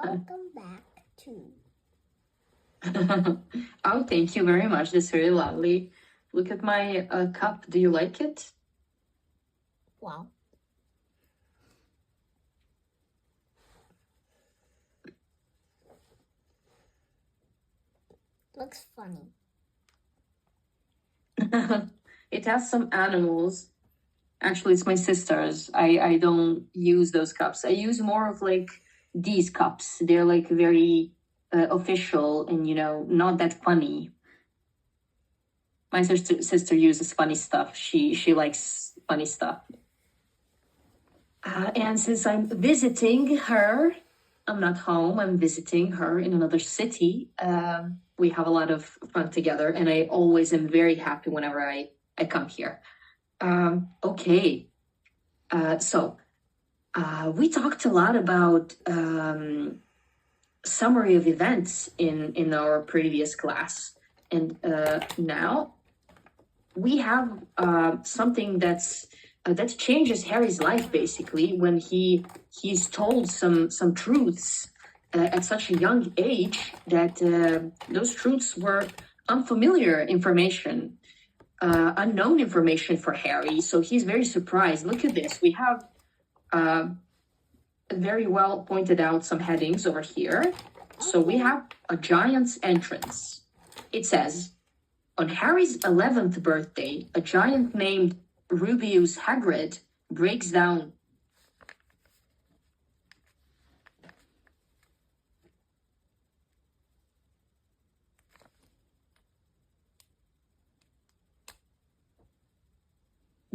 Welcome back to. Oh, thank you very much. That's very lovely. Look at my cup. Do you like it? Wow. Looks funny. It has some animals. Actually, it's my sister's. I don't use those cups. I use more of like these cups. They're like very official and, not that funny. My sister uses funny stuff. She likes funny stuff. And since I'm visiting her, I'm not home, I'm visiting her in another city. We have a lot of fun together, and I always am very happy whenever I come here. Okay. So we talked a lot about summary of events in our previous class. And now we have something that changes Harry's life, basically, when he's told some truths at such a young age that those truths were unfamiliar information, unknown information for Harry. So he's very surprised. Look at this. We have very well pointed out some headings over here. So we have a giant's entrance. It says, on Harry's 11th birthday, a giant named Rubeus Hagrid breaks down.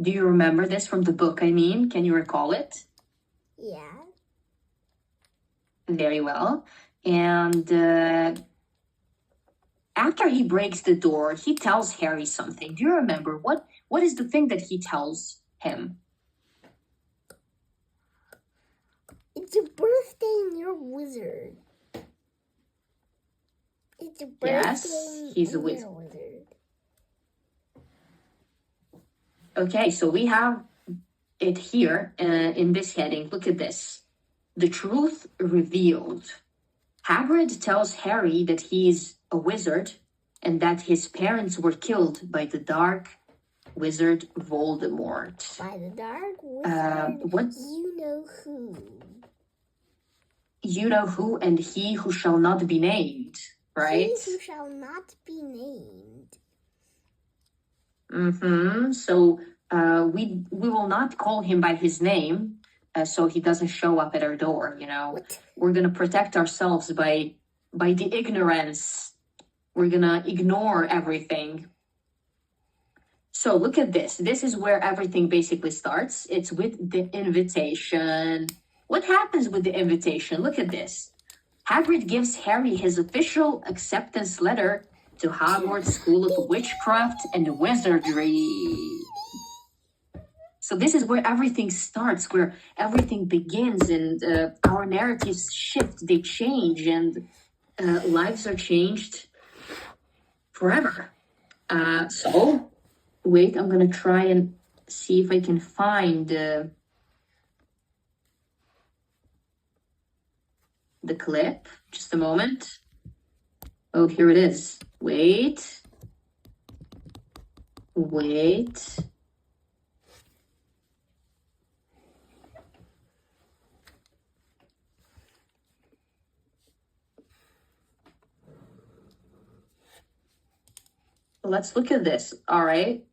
Do you remember this from the book, I mean? Can you recall it? Yeah. Very well. And after he breaks the door, he tells Harry something. Do you remember? What is the thing that he tells him? It's your birthday and you're a wizard. It's your birthday. Yes, he's a and you're wizard. a wizard. Okay, so we have it here in this heading. Look at this. The truth revealed. Hagrid tells Harry that he's a wizard and that his parents were killed by the dark wizard Voldemort. By the dark wizard, what? You know who. You know who, and he who shall not be named, right? He who shall not be named. So we will not call him by his name, so he doesn't show up at our door. What? We're gonna protect ourselves by the ignorance. We're gonna ignore everything. So look at this. This is where everything basically starts. It's with the invitation. What happens with the invitation? Look at this. Hagrid gives Harry his official acceptance letter to Hogwarts School of Witchcraft and Wizardry. So this is where everything starts, where everything begins, and our narratives shift, they change, and lives are changed forever. So, wait, I'm gonna try and see if I can find the clip. Just a moment. Oh, here it is. Wait. Let's look at this, all right?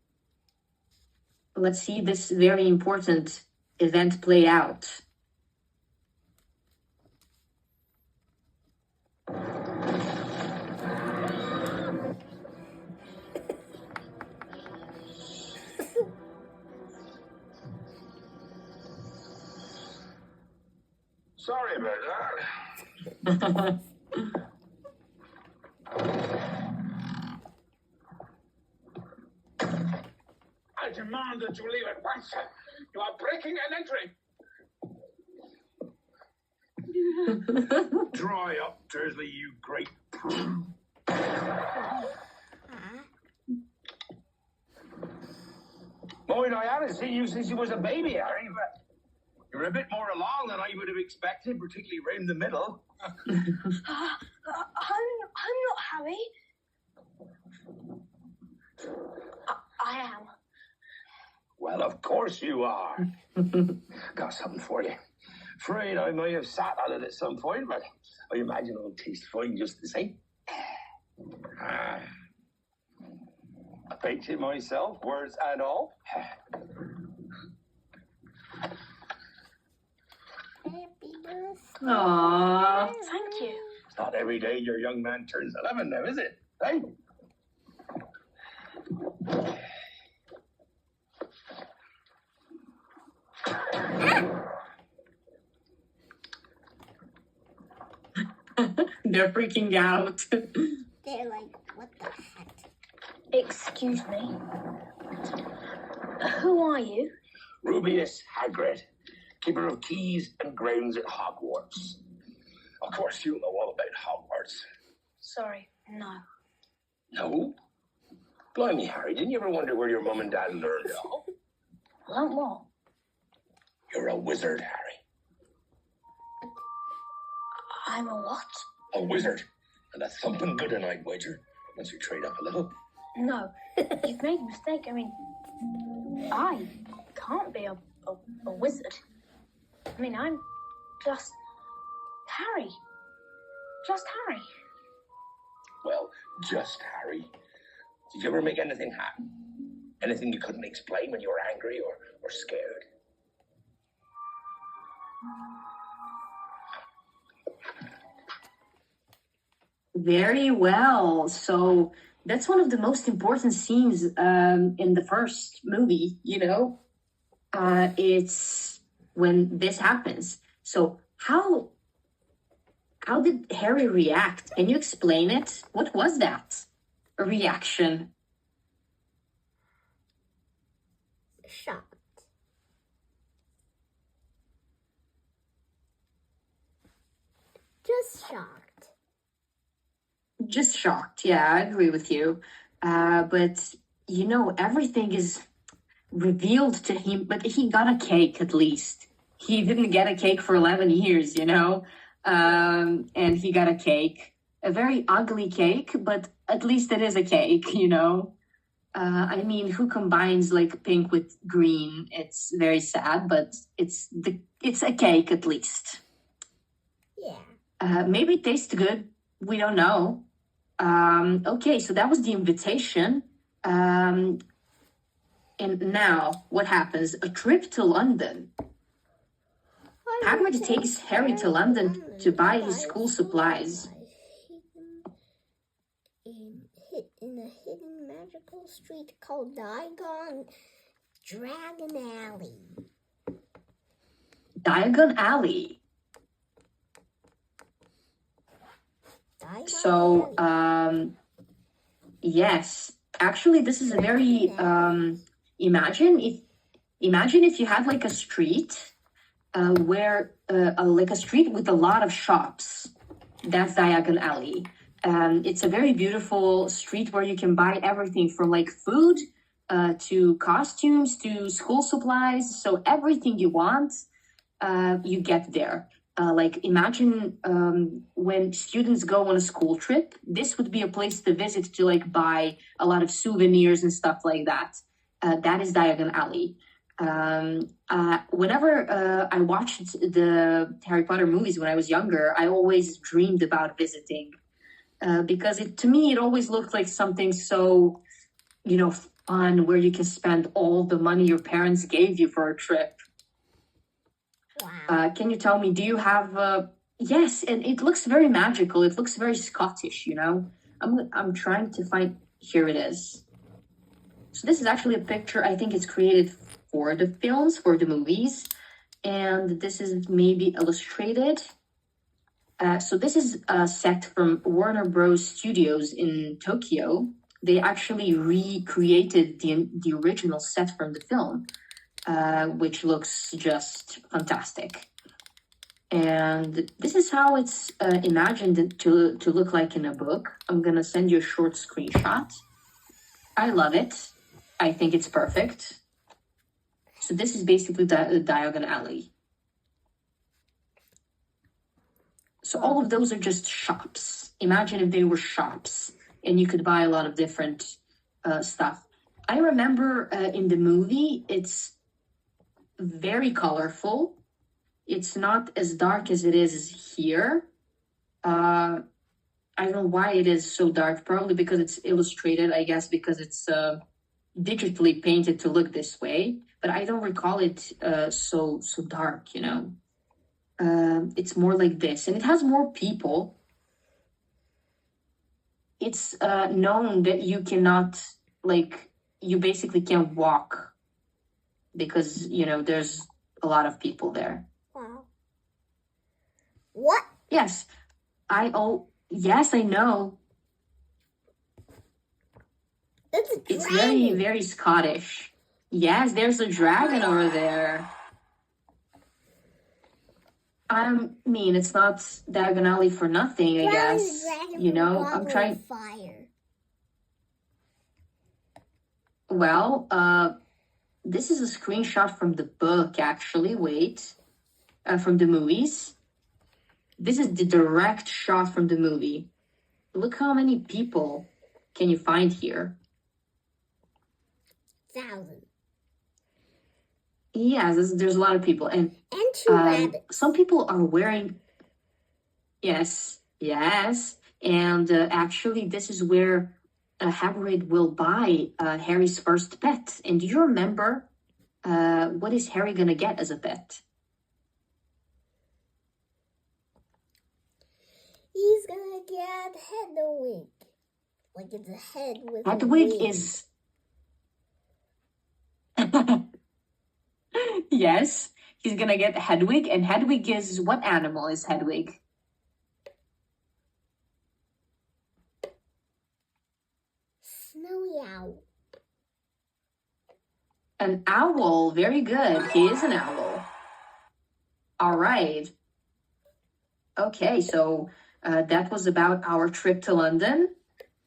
Let's see this very important event play out. Sorry about that. I demand that you leave at once. You are breaking and entering. Dry up, Dursley, you great prude. Boy, I haven't seen you since you was a baby, Harry, but you You're a bit more along than I would have expected, particularly round the middle. I'm not Harry. I am. Well, of course you are. Got something for you. Afraid I may have sat on it at some point, but I imagine it'll taste fine just the same. I baked it myself, words and all. Happy birthday. Aww. Thank you. It's not every day your young man turns 11 now, is it? Hey? They're freaking out. They're like, what the heck? Excuse me. Who are you? Rubius Hagrid, keeper of keys and grounds at Hogwarts. Of course, you know all about Hogwarts. Sorry, no. No? Blimey, Harry, didn't you ever wonder where your mum and dad learned it all? Learn what? You're a wizard, Harry. I'm a what? A wizard. And that's something good in I'd wager, once you trade up a little. No, you've made a mistake. I mean, I can't be a wizard. I mean, I'm just Harry. Just Harry. Well, just Harry. Did you ever make anything happen? Anything you couldn't explain when you were angry or scared? Very well. So that's one of the most important scenes in the first movie, you know? It's when this happens. So how did Harry react? Can you explain it? What was that? A reaction? Shocked. Just shocked. Just shocked. Yeah, I agree with you. But, you know, everything is revealed to him, but he got a cake at least. He didn't get a cake for 11 years, you know? And he got a cake. A very ugly cake, but at least it is a cake, you know? I mean, who combines like pink with green? It's very sad, but it's a cake at least. Yeah. Maybe it tastes good. We don't know. Okay, so that was the invitation. And now what happens? A trip to London. Hagrid takes Harry to London to buy his school supplies. In a hidden magical street called Diagon Dragon Alley. Diagon Alley. Diagon So, Alley. yes, actually, this is a very imagine if you had like a street where like a street with a lot of shops. That's Diagon Alley. It's a very beautiful street where you can buy everything from like food to costumes to school supplies. So everything you want, you get there. Like imagine when students go on a school trip, this would be a place to visit to like buy a lot of souvenirs and stuff like that. That is Diagon Alley. Whenever I watched the Harry Potter movies when I was younger, I always dreamed about visiting because to me, it always looked like something so, you know, fun where you can spend all the money your parents gave you for a trip. Wow. Can you tell me, do you have yes, and it looks very magical. It looks very Scottish, you know. I'm trying to find, here it is. So this is actually a picture, I think it's created for the films, for the movies. And this is maybe illustrated. So this is a set from Warner Bros. Studios in Tokyo. They actually recreated the original set from the film. Which looks just fantastic. And this is how it's imagined to look like in a book. I'm gonna send you a short screenshot. I love it. I think it's perfect. So this is basically the Diagon Alley. So all of those are just shops. Imagine if they were shops and you could buy a lot of different stuff. I remember in the movie, it's very colorful. It's not as dark as it is here. I don't know why it is so dark. Probably because it's illustrated, I guess, because it's digitally painted to look this way. But I don't recall it so dark, you know. It's more like this, and it has more people. It's known that you cannot, like, you basically can't walk because, you know, there's a lot of people there. Wow. What? Yes, yes, I know. It's a It's dragon. very Scottish. Yes, there's a dragon over there. I mean, it's not Diagon Alley for nothing, I guess. You know, I'm trying. Fire. Well, this is a screenshot from the book, actually. Wait, from the movies. This is the direct shot from the movie. Look how many people can you find here. 1,000. Yes, there's a lot of people, and 2 rabbits. some people are wearing. Yes, and actually, this is where Hagrid will buy Harry's first pet. And do you remember what is Harry gonna get as a pet? He's gonna get Hedwig. Like it's a head with Hedwig a is. Yes, he's gonna get Hedwig, and Hedwig is what animal is Hedwig? Snowy owl. An owl. Very good. He is an owl. All right. Okay, so that was about our trip to London.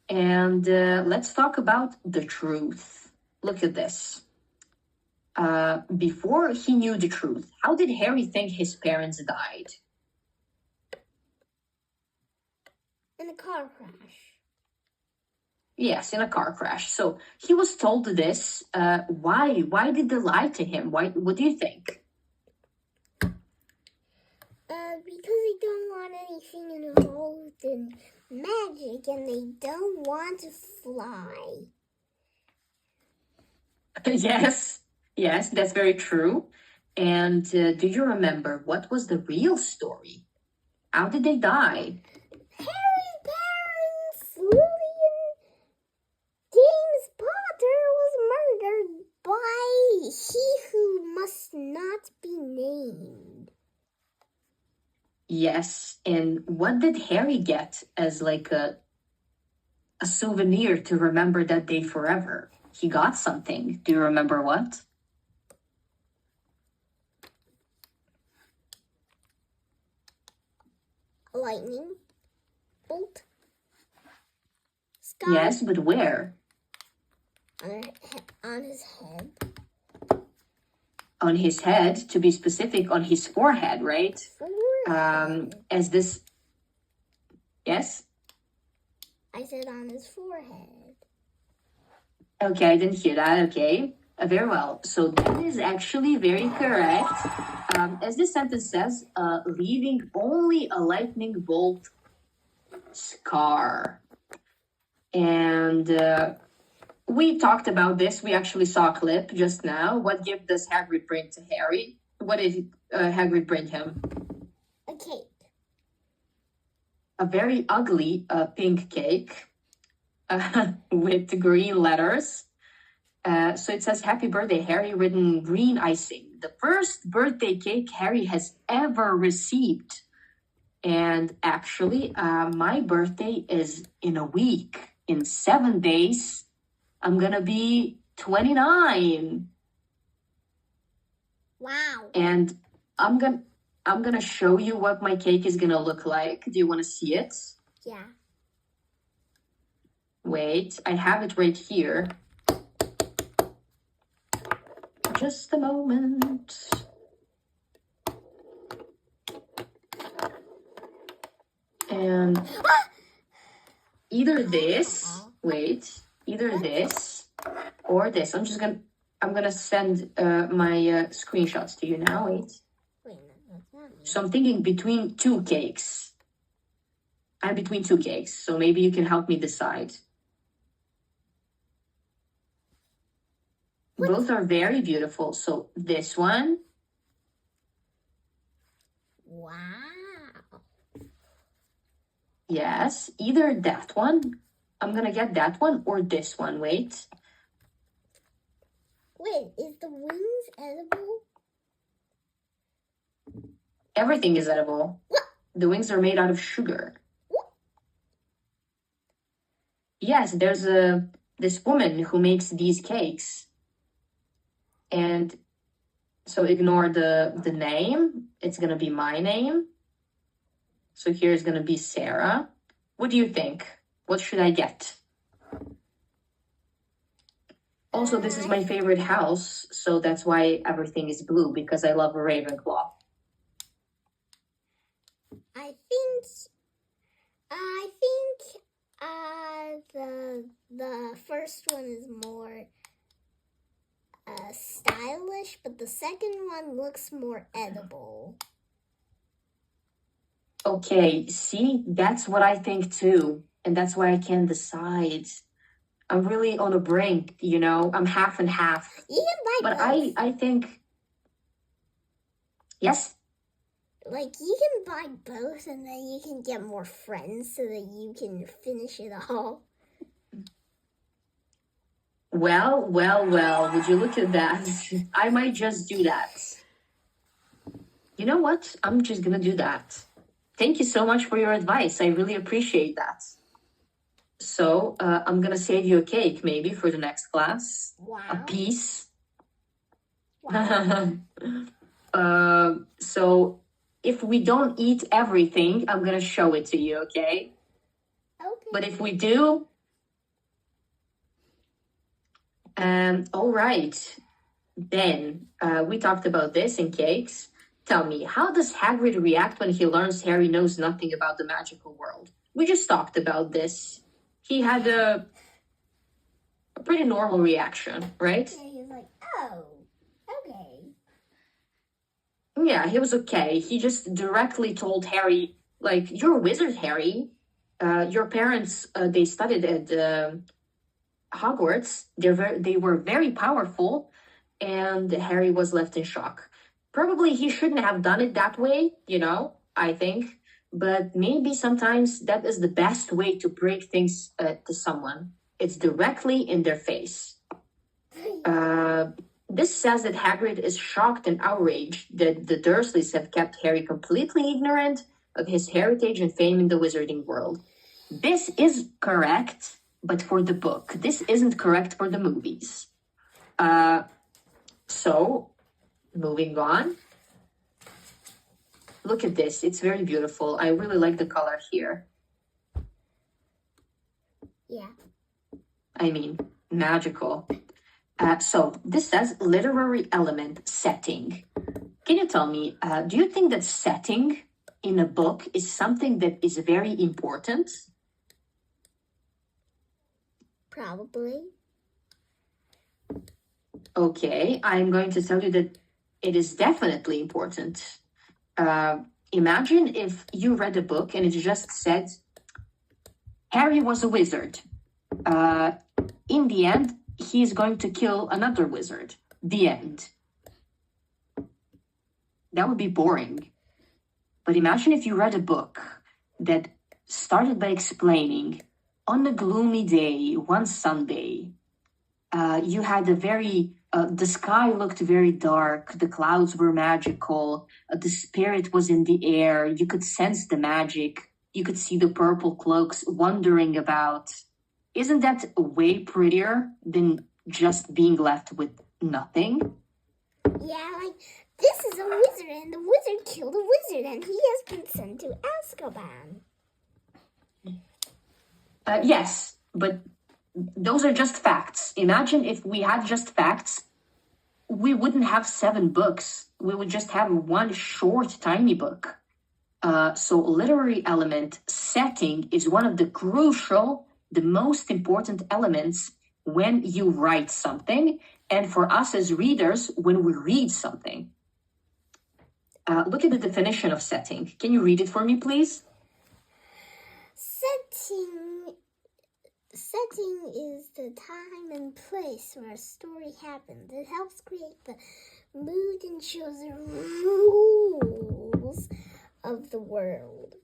And let's talk about the truth. Look at this. Before he knew the truth, how did Harry think his parents died? In a car crash. Yes, in a car crash. So he was told this. Why? Why did they lie to him? Why? What do you think? Because they don't want anything involved in magic and they don't want to fly. Yes, that's very true. And do you remember what was the real story? How did they die? Harry's parents, Lily and James Potter, was murdered by he who must not be named. Yes, and what did Harry get as like a souvenir to remember that day forever? He got something. Do you remember what? A lightning bolt. Sky Yes, but where? on his head. On his head, to be specific, on his forehead, right? Forehead. As this. Yes? I said on his forehead. Okay, I didn't hear that. Okay, very well. So that is actually very correct. As this sentence says, leaving only a lightning bolt scar. And we talked about this. We actually saw a clip just now. What gift does Hagrid bring to Harry? What did Hagrid bring him? A cake. A very ugly pink cake with green letters. So it says, "Happy birthday, Harry," written green icing. The first birthday cake Harry has ever received. And actually, my birthday is in a week. In 7 days, I'm gonna be 29. Wow. And I'm gonna show you what my cake is gonna look like. Do you want to see it? Yeah. Wait, I have it right here. Just a moment. And either this, either this or this. I'm gonna send my screenshots to you now. Wait. Wait, what's that mean? So I'm thinking between two cakes. I'm between two cakes, so maybe you can help me decide. Both are very beautiful. So this one. Wow. Yes, either that one. I'm gonna get that one or this one. Wait. Wait, is the wings edible? Everything is edible. The wings are made out of sugar. Yes, there's this woman who makes these cakes. And so ignore the name. It's gonna be my name. So here's gonna be Sarah. What do you think? What should I get? Also, this is my favorite house, so that's why everything is blue, because I love a Ravenclaw. I think the first one is more stylish, but the second one looks more edible. Okay, see, that's what I think too. And that's why I can't decide. I'm really on a brink, you know, I'm half and half. You can buy But both. I think, yes, Like, you can buy both and then you can get more friends so that you can finish it all. well, would you look at that? I might just do that. You know what? I'm just gonna do that. Thank you so much for your advice. I really appreciate that. So I'm gonna save you a cake maybe for the next class. A Wow. piece. Wow. So if we don't eat everything, I'm gonna show it to you, okay? Okay. But if we do, all right. Then we talked about this in cakes. Tell me, how does Hagrid react when he learns Harry knows nothing about the magical world? We just talked about this. He had a pretty normal reaction, right? And he's like, oh, okay. Yeah, he was okay. He just directly told Harry, like, you're a wizard, Harry. Your parents, they studied at Hogwarts. They were very powerful, and Harry was left in shock. Probably he shouldn't have done it that way, you know, I think. But maybe sometimes that is the best way to break things to someone. It's directly in their face. This says that Hagrid is shocked and outraged that the Dursleys have kept Harry completely ignorant of his heritage and fame in the wizarding world. This is correct, but for the book. This isn't correct for the movies. So, moving on. Look at this. It's very beautiful. I really like the color here. Yeah. I mean, magical. So this says literary element setting. Can you tell me, do you think that setting in a book is something that is very important? Probably. Okay, I'm going to tell you that it is definitely important. Imagine if you read a book and it just said, Harry was a wizard. In the end, he's going to kill another wizard. The end. That would be boring. But imagine if you read a book that started by explaining, on a gloomy day, one Sunday, you had the sky looked very dark, the clouds were magical, the spirit was in the air, you could sense the magic, you could see the purple cloaks wandering about. Isn't that way prettier than just being left with nothing? Yeah, like, this is a wizard, and the wizard killed a wizard, and he has been sent to Azkaban. Yes, but those are just facts. Imagine if we had just facts, we wouldn't have 7 books. We would just have one short, tiny book. So literary element setting is one of the crucial, the most important elements when you write something, and for us as readers, when we read something. Look at the definition of setting. Can you read it for me, please? Setting is the time and place where a story happens. It helps create the mood and shows the rules of the world.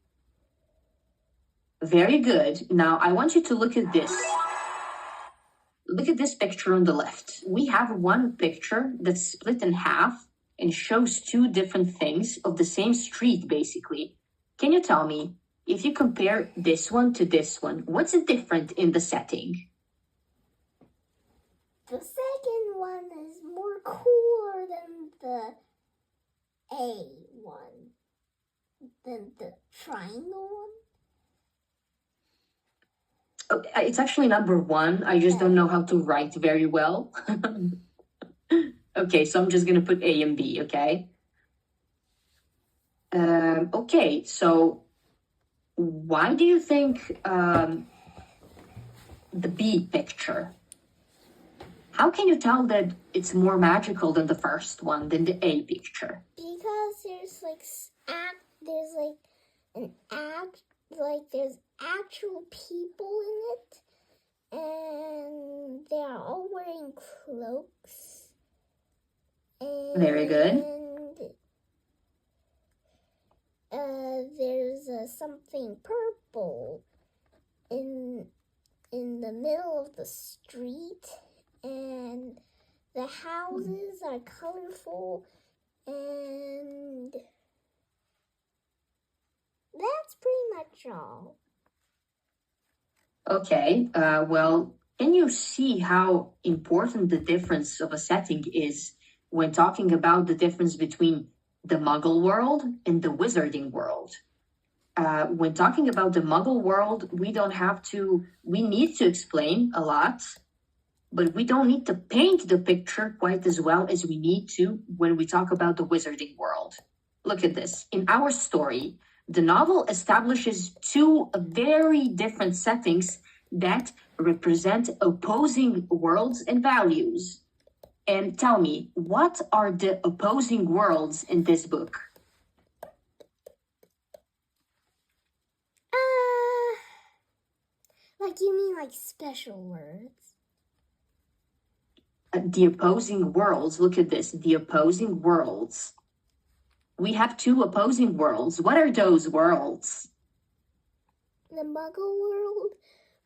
Very good. Now, I want you to look at this. Look at this picture on the left. We have one picture that's split in half and shows two different things of the same street, basically. Can you tell me, if you compare this one to this one, what's different in the setting? The second one is more cooler than the A one, than the triangle one. Oh, it's actually number one. I just don't know how to write very well. Okay, so I'm just going to put A and B, okay? Okay, so why do you think the B picture? How can you tell that it's more magical than the first one, than the A picture? Because there's there's actual people in it, and they're all wearing cloaks. And Very good. There's something purple in the middle of the street, and the houses are colorful, and that's pretty much all. Okay, well, can you see how important the difference of a setting is when talking about the difference between the Muggle world and the Wizarding world? When talking about the Muggle world, we need to explain a lot, but we don't need to paint the picture quite as well as we need to when we talk about the Wizarding world. Look at this. In our story, the novel establishes two very different settings that represent opposing worlds and values. And tell me, what are the opposing worlds in this book? Like you mean like special words? The opposing worlds, look at this, the opposing worlds. We have two opposing worlds. What are those worlds? The Muggle world,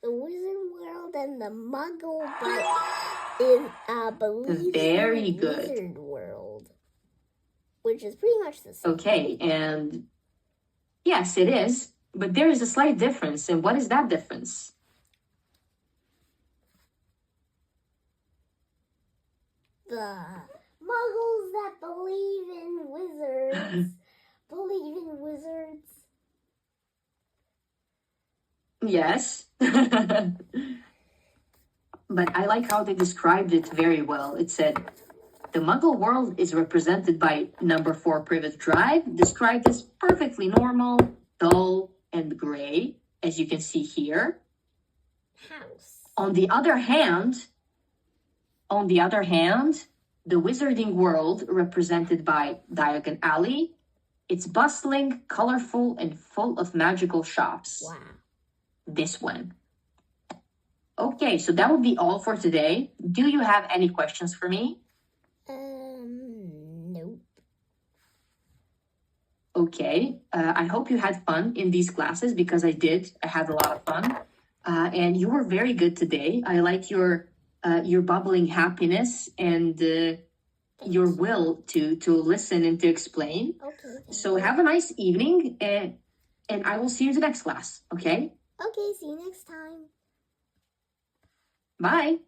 the Wizard world, and the Muggle but believes Very in the good. Wizard world, which is pretty much the same. Okay, and yes, it is, but there is a slight difference. And what is that difference? The Muggles that believe in wizards believe in wizards. Yes. But I like how they described it very well. It said, the Muggle world is represented by number 4 Privet Drive, described as perfectly normal, dull, and gray, as you can see here. House. On the other hand, the Wizarding world, represented by Diagon Alley, it's bustling, colorful, and full of magical shops. Wow. This one. Okay, so that would be all for today. Do you have any questions for me? Nope. Okay, I hope you had fun in these classes, because I did. I had a lot of fun. And you were very good today. I like your bubbling happiness and your will to listen and to explain. Okay. So have a nice evening, and I will see you in the next class, okay? Okay, see you next time. Bye.